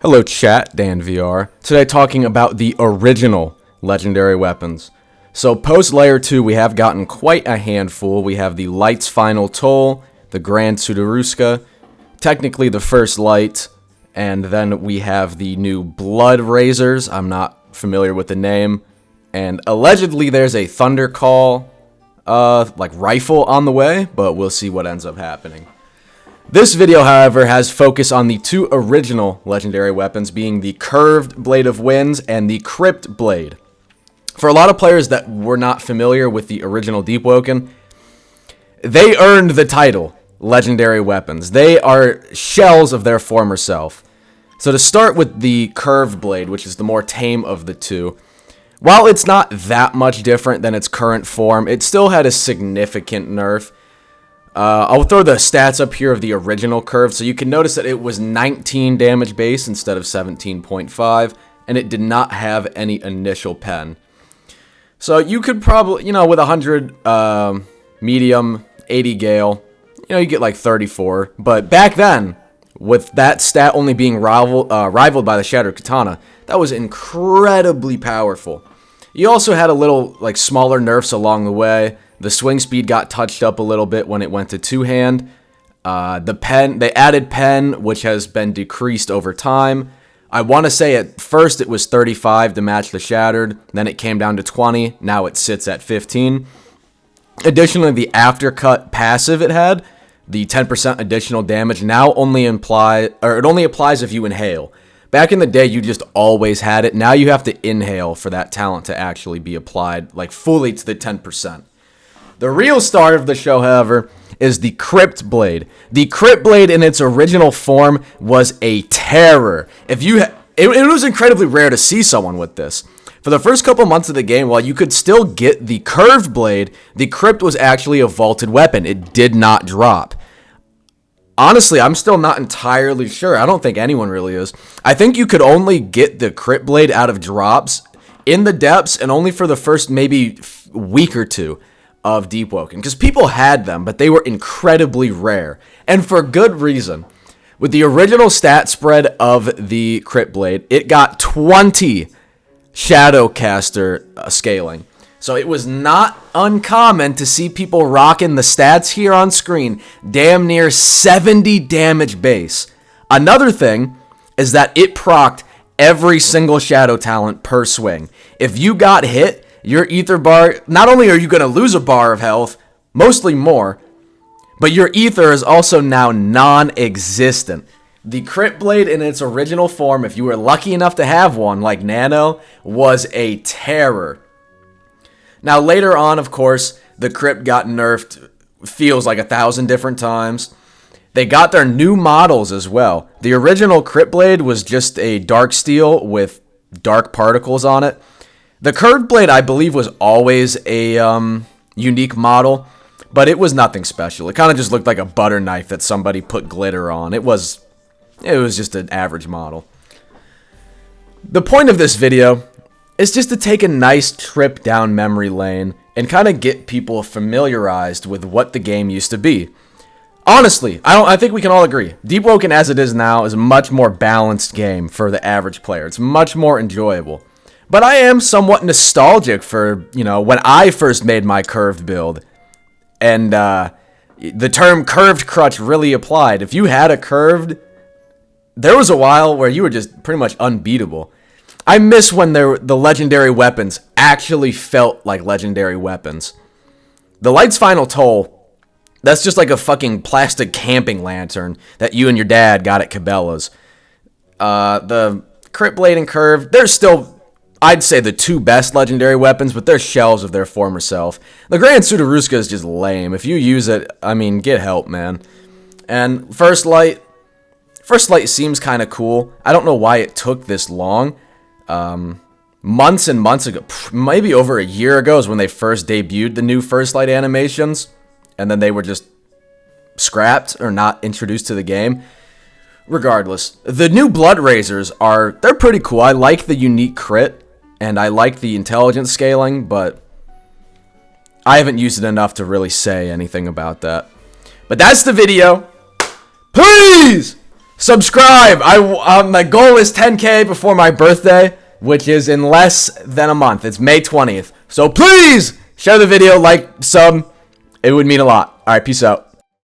Hello chat, Dan VR. Today talking about the original legendary weapons. So post layer 2 we have gotten quite a handful. We have the Light's Final Toll, the Grand Sudaruska, technically the first light, and then we have the new Blood Razors. I'm not familiar with the name. And allegedly there's a Thunder Call rifle on the way, but we'll see what ends up happening. This video, however, has focus on the two original legendary weapons, being the Curved Blade of Winds and the Crypt Blade. For a lot of players that were not familiar with the original Deepwoken, they earned the title legendary weapons. They are shells of their former self. So to start with the Curved Blade, which is the more tame of the two, while it's not that much different than its current form, it still had a significant nerf. I'll throw the stats up here of the original curve, so you can notice that it was 19 damage base instead of 17.5, and it did not have any initial pen. So you could probably, with 100 medium, 80 gale, you get like 34. But back then, with that stat only being rivaled by the Shattered Katana, that was incredibly powerful. You also had a little smaller nerfs along the way. The swing speed got touched up a little bit when it went to two-hand. The pen, they added pen, which has been decreased over time. I want to say at first it was 35 to match the Shattered, then it came down to 20, now it sits at 15. Additionally, the aftercut passive it had, the 10% additional damage, now it only applies if you inhale. Back in the day, you just always had it. Now you have to inhale for that talent to actually be applied, fully to the 10%. The real star of the show, however, is the Crypt Blade. The Crypt Blade in its original form was a terror. It was incredibly rare to see someone with this. For the first couple months of the game, while you could still get the Curved Blade, the Crypt was actually a vaulted weapon. It did not drop. Honestly, I'm still not entirely sure. I don't think anyone really is. I think you could only get the Crypt Blade out of drops in the depths and only for the first maybe week or two of Deepwoken, because people had them, but they were incredibly rare, and for good reason. With the original stat spread of the Crypt Blade, it got 20 Shadowcaster scaling. So it was not uncommon to see people rocking the stats here on screen, damn near 70 damage base. Another thing is that it procced every single shadow talent per swing. If you got hit, your ether bar, not only are you going to lose a bar of health, mostly more, but your ether is also now non-existent. The Crypt Blade in its original form, if you were lucky enough to have one like Nano, was a terror. Now later on, of course, the Crypt got nerfed, feels like 1,000 different times. They got their new models as well. The original Crypt Blade was just a dark steel with dark particles on it. The Curved Blade, I believe, was always a unique model, but it was nothing special. It kind of just looked like a butter knife that somebody put glitter on. It was just an average model. The point of this video is just to take a nice trip down memory lane and kind of get people familiarized with what the game used to be. Honestly, I think we can all agree, Deepwoken as it is now is a much more balanced game for the average player. It's much more enjoyable. But I am somewhat nostalgic for, when I first made my curved build. And the term curved crutch really applied. If you had a curved, there was a while where you were just pretty much unbeatable. I miss when the legendary weapons actually felt like legendary weapons. The Light's Final Toll, that's just like a fucking plastic camping lantern that you and your dad got at Cabela's. The Crypt Blade and Curved, they're still, I'd say, the two best legendary weapons, but they're shells of their former self. The Grand Sudaruska is just lame. If you use it, get help, man. And First Light seems kind of cool. I don't know why it took this long. Months and months ago, maybe over a year ago, is when they first debuted the new First Light animations, and then they were just scrapped or not introduced to the game. Regardless, the new Blood Razors they're pretty cool. I like the unique crit, and I like the intelligence scaling, but I haven't used it enough to really say anything about that. But that's the video. Please subscribe. My goal is 10K before my birthday, which is in less than a month. It's May 20th. So please share the video, like, sub. It would mean a lot. All right, peace out.